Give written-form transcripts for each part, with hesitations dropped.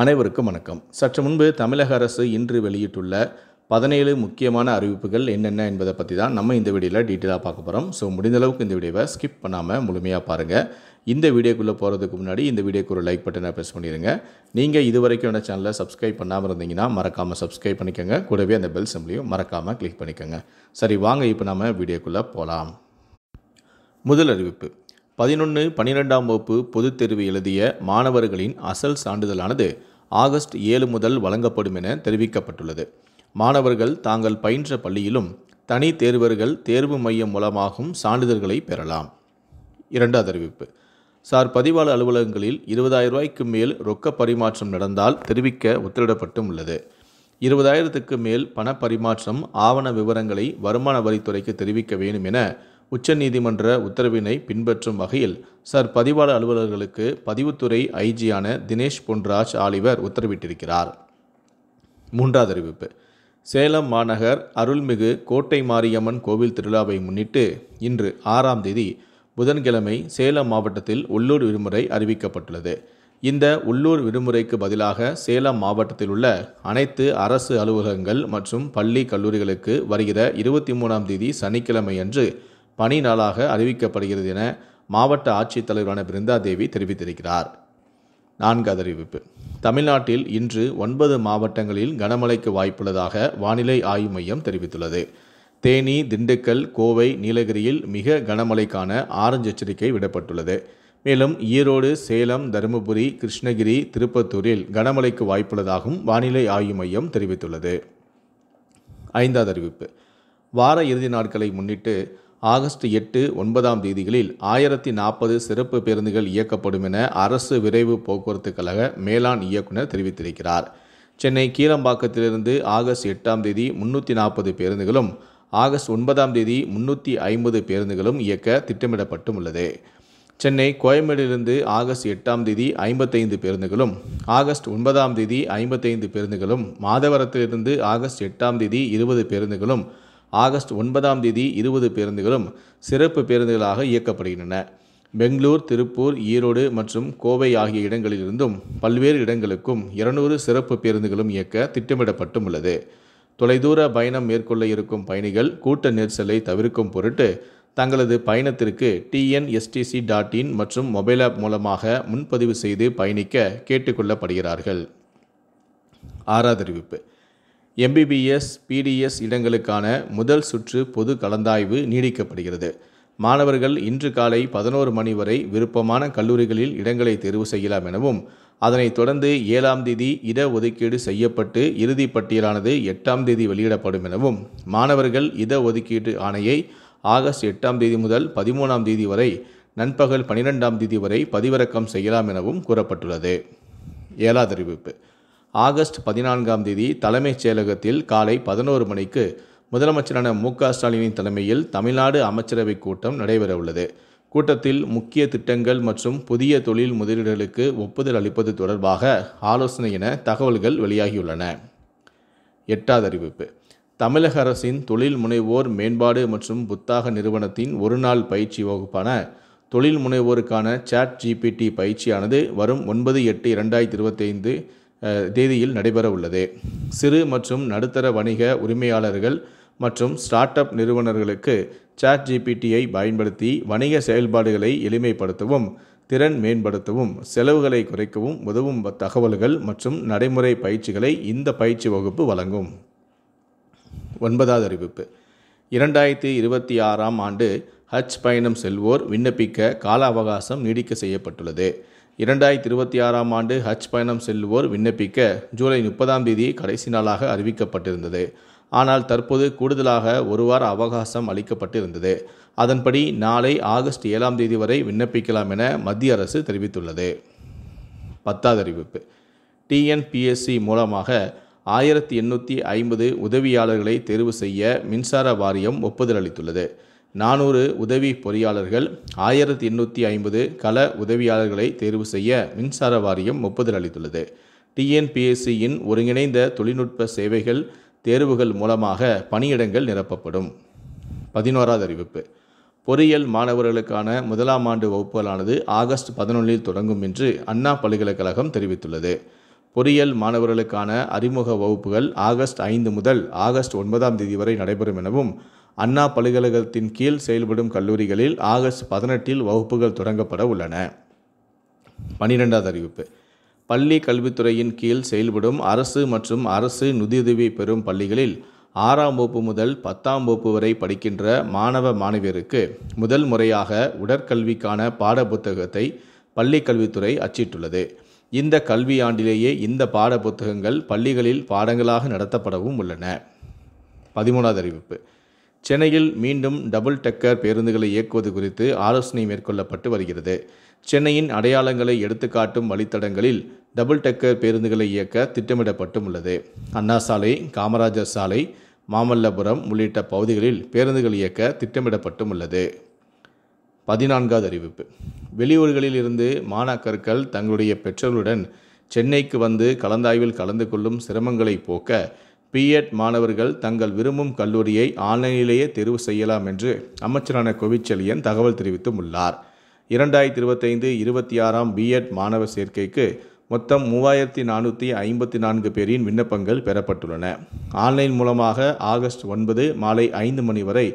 அனைவருக்கும் வணக்கம். சற்று முன்பு தமிழக அரசு இன்று வெளியிட்டுள்ள 17 முக்கியமான அறிவிப்புகள் என்னென்ன என்பதை பற்றி தான் நம்ம இந்த வீடியோவில் டீட்டெயிலாக பார்க்க போகிறோம். ஸோ முடிந்தளவுக்கு இந்த வீடியோவை ஸ்கிப் பண்ணாமல் முழுமையாக பாருங்கள். இந்த வீடியோக்குள்ளே போகிறதுக்கு முன்னாடி இந்த வீடியோக்கு ஒரு லைக் பட்டனை ப்ரெஸ் பண்ணிடுங்க. நீங்கள் இது வரைக்கும் என்ன சேனலை சப்ஸ்கிரைப் பண்ணாமல் இருந்தீங்கன்னா மறக்காமல் சப்ஸ்கிரைப் பண்ணிக்கோங்க. கூடவே அந்த பெல் சிம்பளையும் மறக்காமல் கிளிக் பண்ணிக்கோங்க. சரி, வாங்க இப்போ நம்ம வீடியோக்குள்ளே போகலாம். முதல் அறிவிப்பு: 11, 12ஆம் வகுப்பு பொதுத் தேர்வு எழுதிய மாணவர்களின் அசல் சான்றிதழானது ஆகஸ்ட் 7 முதல் வழங்கப்படும் என தெரிவிக்கப்பட்டுள்ளது. மாணவர்கள் தாங்கள் பயின்ற பள்ளியிலும் தனி தேர்வர்கள் தேர்வு மையம் மூலமாகவும் சான்றிதழ்களை பெறலாம். இரண்டாவது அறிவிப்பு: சார் பதிவாளர் அலுவலகங்களில் 20,000 ரூபாய்க்கு மேல் ரொக்க பரிமாற்றம் நடந்தால் தெரிவிக்க உத்தரவிடப்பட்டும் உள்ளது. 20,000க்கு மேல் பண பரிமாற்றம் ஆவண விவரங்களை வருமான வரித்துறைக்கு தெரிவிக்க வேண்டும் என உச்சநீதிமன்ற உத்தரவினை பின்பற்றும் வகையில் சார் பதிவாளர் அலுவலர்களுக்கு பதிவுத்துறை ஐஜியான தினேஷ் பொன்ராஜ் ஆலிவர் உத்தரவிட்டிருக்கிறார். மூன்றாவது அறிவிப்பு: சேலம் மாநகர் அருள்மிகு கோட்டை மாரியம்மன் கோவில் திருவிழாவை முன்னிட்டு இன்று 6ஆம் தேதி புதன்கிழமை சேலம் மாவட்டத்தில் உள்ளூர் விடுமுறை அறிவிக்கப்பட்டுள்ளது. இந்த உள்ளூர் விடுமுறைக்கு பதிலாக சேலம் மாவட்டத்தில் உள்ள அனைத்து அரசு அலுவலகங்கள் மற்றும் பள்ளி கல்லூரிகளுக்கு வருகிற 23ஆம் தேதி சனிக்கிழமை அன்று பணி நாளாக அறிவிக்கப்படுகிறது என மாவட்ட ஆட்சித்தலைவரான பிருந்தாதேவி தெரிவித்திருக்கிறார். நான்காவது அறிவிப்பு: தமிழ்நாட்டில் இன்று 9 மாவட்டங்களில் கனமழைக்கு வாய்ப்புள்ளதாக வானிலை ஆய்வு மையம் தெரிவித்துள்ளது. தேனி, திண்டுக்கல், கோவை, நீலகிரியில் மிக கனமழைக்கான ஆரஞ்சு எச்சரிக்கை விடப்பட்டுள்ளது. மேலும் ஈரோடு, சேலம், தருமபுரி, கிருஷ்ணகிரி, திருப்பத்தூரில் கனமழைக்கு வாய்ப்புள்ளதாகவும் வானிலை ஆய்வு மையம் தெரிவித்துள்ளது. ஐந்தாவது அறிவிப்பு: வார இறுதி நாட்களை முன்னிட்டு ஆகஸ்ட் 8, 9ஆம் தேதிகளில் 1040 சிறப்பு பேருந்துகள் இயக்கப்படும் என அரசு விரைவு போக்குவரத்து கழக மேலாண் இயக்குனர் தெரிவித்திருக்கிறார். சென்னை கீழம்பாக்கத்திலிருந்து ஆகஸ்ட் 8ஆம் தேதி 340 பேருந்துகளும் ஆகஸ்ட் 9ஆம் தேதி 350 பேருந்துகளும் இயக்க திட்டமிடப்பட்டும் உள்ளது. சென்னை கோயம்பேடிலிருந்து ஆகஸ்ட் 8ஆம் தேதி 55 பேருந்துகளும் ஆகஸ்ட் 9ஆம் தேதி 55 பேருந்துகளும் மாதவரத்திலிருந்து ஆகஸ்ட் 8ஆம் தேதி 20 பேருந்துகளும் ஆகஸ்ட் 9ஆம் தேதி 20 பேருந்துகளும் சிறப்பு பேருந்துகளாக இயக்கப்படுகின்றன. பெங்களூர், திருப்பூர், ஈரோடு மற்றும் கோவை ஆகிய இடங்களிலிருந்தும் பல்வேறு இடங்களுக்கும் 200 சிறப்பு பேருந்துகளும் இயக்க திட்டமிடப்பட்டும் உள்ளது. தொலைதூர பயணம் மேற்கொள்ள இருக்கும் பயணிகள் கூட்ட நெரிசலை தவிர்க்கும் பொருட்டு தங்களது பயணத்திற்கு tnstc.in மற்றும் மொபைல் ஆப் மூலமாக முன்பதிவு செய்து பயணிக்க கேட்டுக்கொள்ளப்படுகிறார்கள். ஆறாவது அறிவிப்பு: MBBS, PDS இடங்களுக்கான முதல் சுற்று பொது கலந்தாய்வு நீடிக்கப்படுகிறது. மாணவர்கள் இன்று காலை 11 மணி வரை விருப்பமான கல்லூரிகளில் இடங்களை தேர்வு செய்யலாம் எனவும் அதனைத் தொடர்ந்து 7ஆம் தேதி இட ஒதுக்கீடு செய்யப்பட்டு இறுதி பட்டியலானது 8ஆம் தேதி வெளியிடப்படும் எனவும் மாணவர்கள் இட ஒதுக்கீடு ஆணையை ஆகஸ்ட் 8ஆம் தேதி முதல் 13ஆம் தேதி வரை நண்பகல் 12ஆம் தேதி வரை பதிவிறக்கம் செய்யலாம் எனவும் கூறப்பட்டுள்ளது. ஏழாவது அறிவிப்பு: ஆகஸ்ட் 14ஆம் தேதி தலைமைச் செயலகத்தில் காலை 11 மணிக்கு முதலமைச்சரான மு.க. ஸ்டாலினின் தலைமையில் தமிழ்நாடு அமைச்சரவை கூட்டம் நடைபெறவுள்ளது. கூட்டத்தில் முக்கிய திட்டங்கள் மற்றும் புதிய தொழில் முதலீடுகளுக்கு ஒப்புதல் அளிப்பது தொடர்பாக ஆலோசனை என தகவல்கள் வெளியாகியுள்ளன. எட்டாவது அறிவிப்பு: தமிழக அரசின் தொழில் முனைவோர் மேம்பாடு மற்றும் புத்தாக்க நிறுவனத்தின் ஒருநாள் பயிற்சி வகுப்பான தொழில் முனைவோருக்கான ChatGPT பயிற்சியானது வரும் 9/8/2025 தேதியில் நடைபெற உள்ளது. சிறு மற்றும் நடுத்தர வணிக உரிமையாளர்கள் மற்றும் ஸ்டார்ட் அப் நிறுவனர்களுக்கு ChatGPTயை பயன்படுத்தி வணிக செயல்பாடுகளை எளிமைப்படுத்தவும் திறன் மேம்படுத்தவும் செலவுகளை குறைக்கவும் உதவும் தகவல்கள் மற்றும் நடைமுறை பயிற்சிகளை இந்த பயிற்சி வகுப்பு வழங்கும். ஒன்பதாவது அறிவிப்பு: 2026ஆம் ஆண்டு ஹஜ் பயணம் செல்வோர் விண்ணப்பிக்க கால அவகாசம் நீடிக்க செய்யப்பட்டுள்ளது. 2026ஆம் ஆண்டு ஹஜ் பயணம் செல்வோர் விண்ணப்பிக்க ஜூலை 30ஆம் தேதி கடைசி நாளாக அறிவிக்கப்பட்டிருந்தது. ஆனால் தற்போது கூடுதலாக ஒரு வார அவகாசம் அளிக்கப்பட்டிருந்தது. அதன்படி நாளை ஆகஸ்ட் 7ஆம் தேதி வரை விண்ணப்பிக்கலாம் என மத்திய அரசு தெரிவித்துள்ளது. 10வது அறிவிப்பு: TNPSC மூலமாக 1850 உதவியாளர்களை தேர்வு செய்ய மின்சார வாரியம் ஒப்புதல் அளித்துள்ளது. 400 உதவி பொறியாளர்கள், 1850 கள உதவியாளர்களை தேர்வு செய்ய மின்சார வாரியம் ஒப்புதல் அளித்துள்ளது. TNPSCயின் ஒருங்கிணைந்த தொழில்நுட்ப சேவைகள் தேர்வுகள் மூலமாக பணியிடங்கள் நிரப்பப்படும். 11வது அறிவிப்பு: பொறியியல் மாணவர்களுக்கான முதலாம் ஆண்டு வகுப்புகளானது ஆகஸ்ட் 11 தொடங்கும் என்று அண்ணா பல்கலைக்கழகம் தெரிவித்துள்ளது. பொறியியல் மாணவர்களுக்கான அறிமுக வகுப்புகள் ஆகஸ்ட் 5 முதல் ஆகஸ்ட் 9ஆம் தேதி வரை நடைபெறும் எனவும், அண்ணா பல்கலைக்கழகத்தின் கீழ் செயல்படும் கல்லூரிகளில் ஆகஸ்ட் 18இல் வகுப்புகள் தொடங்கப்பட உள்ளன. 12வது அறிவிப்பு. பள்ளி கல்வித்துறையின் கீழ் செயல்படும் அரசு மற்றும் அரசு நிதியுதவி பெறும் பள்ளிகளில் 6ஆம் வகுப்பு முதல் 10ஆம் வகுப்பு வரை படிக்கின்ற மாணவ மாணவியருக்கு முதல் முறையாக உடற்கல்விக்கான பாட புத்தகத்தை பள்ளி கல்வித்துறை அச்சிட்டுள்ளது. இந்த கல்வியாண்டிலேயே இந்த பாட புத்தகங்கள் பள்ளிகளில் பாடங்களாக நடத்தப்படவும் உள்ளன. 13வது அறிவிப்பு. சென்னையில் மீண்டும் டபுள் டெக்கர் பேருந்துகளை இயக்குவது குறித்து ஆலோசனை மேற்கொள்ளப்பட்டு வருகிறது. சென்னையின் அடையாளங்களை எடுத்துக்காட்டும் வழித்தடங்களில் டபுள் டெக்கர் பேருந்துகளை இயக்க திட்டமிடப்பட்டும் உள்ளது. அண்ணா சாலை, காமராஜர் சாலை, மாமல்லபுரம் உள்ளிட்ட பகுதிகளில் பேருந்துகள் இயக்க திட்டமிடப்பட்டும் உள்ளது. 14வது அறிவிப்பு. வெளியூர்களில் இருந்து மாணாக்கர்கள் தங்களுடைய பெற்றோருடன் சென்னைக்கு வந்து கலந்தாய்வில் கலந்து கொள்ளும் சிரமங்களை போக்க பிஎட் மாணவர்கள் தங்கள் விரும்பும் கல்லூரியை ஆன்லைனிலேயே தேர்வு செய்யலாம் என்று அமைச்சரான கோவிச்செழியன் தகவல் தெரிவித்தும் உள்ளார். 2025-26ஆம் பிஎட் மாணவர் சேர்க்கைக்கு மொத்தம் 3454 பேரின் விண்ணப்பங்கள் பெறப்பட்டுள்ளன. ஆன்லைன் மூலமாக ஆகஸ்ட் 9 மாலை 5 மணி வரை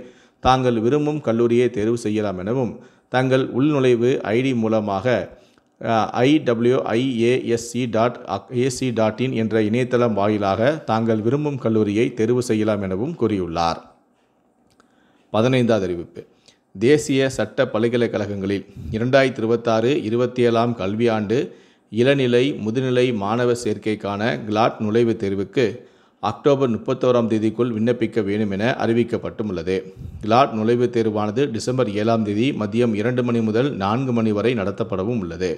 தாங்கள் விரும்பும் கல்லூரியை தேர்வு செய்யலாம் எனவும், தங்கள் உள்நுழைவு ஐடி மூலமாக iwiasc.ac.in என்ற இணையதளம் வாயிலாக தாங்கள் விரும்பும் கல்லூரியை தேர்வு செய்யலாம் எனவும் கூறியுள்ளார். 15வது அறிவிப்பு. தேசிய சட்ட பல்கலைக்கழகங்களில் 2026-27ஆம் கல்வியாண்டு இளநிலை முதுநிலை மாணவர் சேர்க்கைக்கான கிளாட் நுழைவுத் தேர்வுக்கு அக்டோபர் 31ஆம் தேதிக்குள் விண்ணப்பிக்க வேண்டும் என அறிவிக்கப்பட்டுள்ளது. கிளாட் நுழைவுத் தேர்வானது டிசம்பர் 7ஆம் தேதி மதியம் 2 மணி முதல் 4 மணி வரை நடத்தப்படவும் உள்ளது.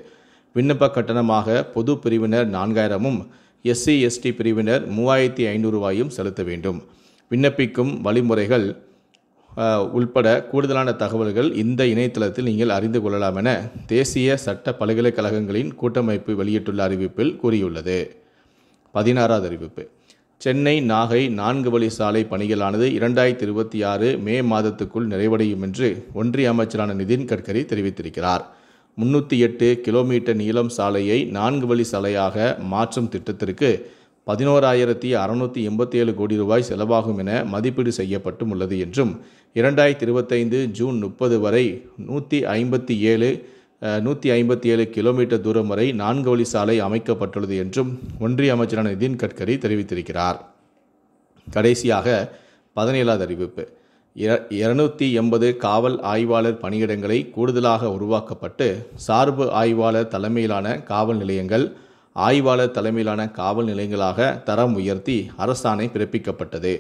விண்ணப்ப கட்டணமாக பொது பிரிவினர் 4000 SC/ST பிரிவினர் 3500 செலுத்த வேண்டும். விண்ணப்பிக்கும் வழிமுறைகள் உள்பட கூடுதலான தகவல்கள் இந்த இணையதளத்தில் நீங்கள் அறிந்து கொள்ளலாம் என தேசிய சட்ட பல்கலைக்கழகங்களின் கூட்டமைப்பு வெளியிட்டுள்ள அறிவிப்பில் கூறியுள்ளது. 16வது அறிவிப்பு. சென்னை நாகை 4 வழி சாலை பணிகளானது 2026 மே மாதத்துக்குள் நிறைவடையும் என்று ஒன்றிய அமைச்சரான நிதின் கட்கரி தெரிவித்திருக்கிறார். 308 கிலோமீட்டர் நீளம் சாலையை 4 வழி சாலையாக மாற்றும் திட்டத்திற்கு 11,687 கோடி ரூபாய் செலவாகும் என மதிப்பீடு செய்யப்பட்டும் உள்ளது என்றும், 2025 ஜூன் 30 வரை 157 கிலோமீட்டர் தூரம் வரை 4 வழி சாலை அமைக்கப்பட்டுள்ளது என்றும் ஒன்றிய அமைச்சரான நிதின் கட்கரி தெரிவித்திருக்கிறார். கடைசியாக 17வது அறிவிப்பு. 280 காவல் ஆய்வாளர் பணியிடங்களை கூடுதலாக உருவாக்கப்பட்டு சார்பு ஆய்வாளர் தலைமையிலான காவல் நிலையங்கள் ஆய்வாளர் தலைமையிலான காவல் நிலையங்களாக தரம் உயர்த்தி அரசாணை பிறப்பிக்கப்பட்டது.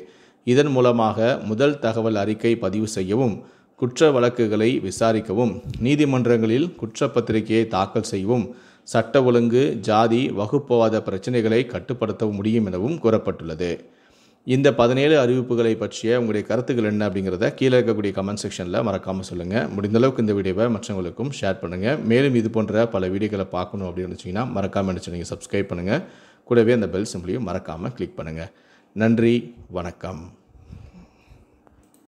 இதன் மூலமாக முதல் தகவல் அறிக்கை பதிவு செய்யவும், குற்ற வழக்குகளை விசாரிக்கவும், நீதிமன்றங்களில் குற்றப்பத்திரிகையை தாக்கல் செய்யவும், சட்ட ஒழுங்கு, ஜாதி, வகுப்புவாத பிரச்சனைகளை கட்டுப்படுத்தவும் முடியும் எனவும் கூறப்பட்டுள்ளது. இந்த 17 அறிவிப்புகளை பற்றிய உங்களுடைய கருத்துக்கள் என்ன அப்படிங்கிறத கீழே இருக்கக்கூடிய கமெண்ட் செக்ஷனில் மறக்காமல் சொல்லுங்கள். முடிந்தளவுக்கு இந்த வீடியோவை மற்றவங்களுக்கும் ஷேர் பண்ணுங்கள். மேலும் இது போன்ற பல வீடியோக்களை பார்க்கணும் அப்படின்னு நினச்சிங்கன்னா மறக்காமல் நீங்கள் சப்ஸ்கிரைப் பண்ணுங்கள். கூடவே அந்த பெல் சிம்பிளையும் மறக்காமல் கிளிக் பண்ணுங்கள். நன்றி, வணக்கம்.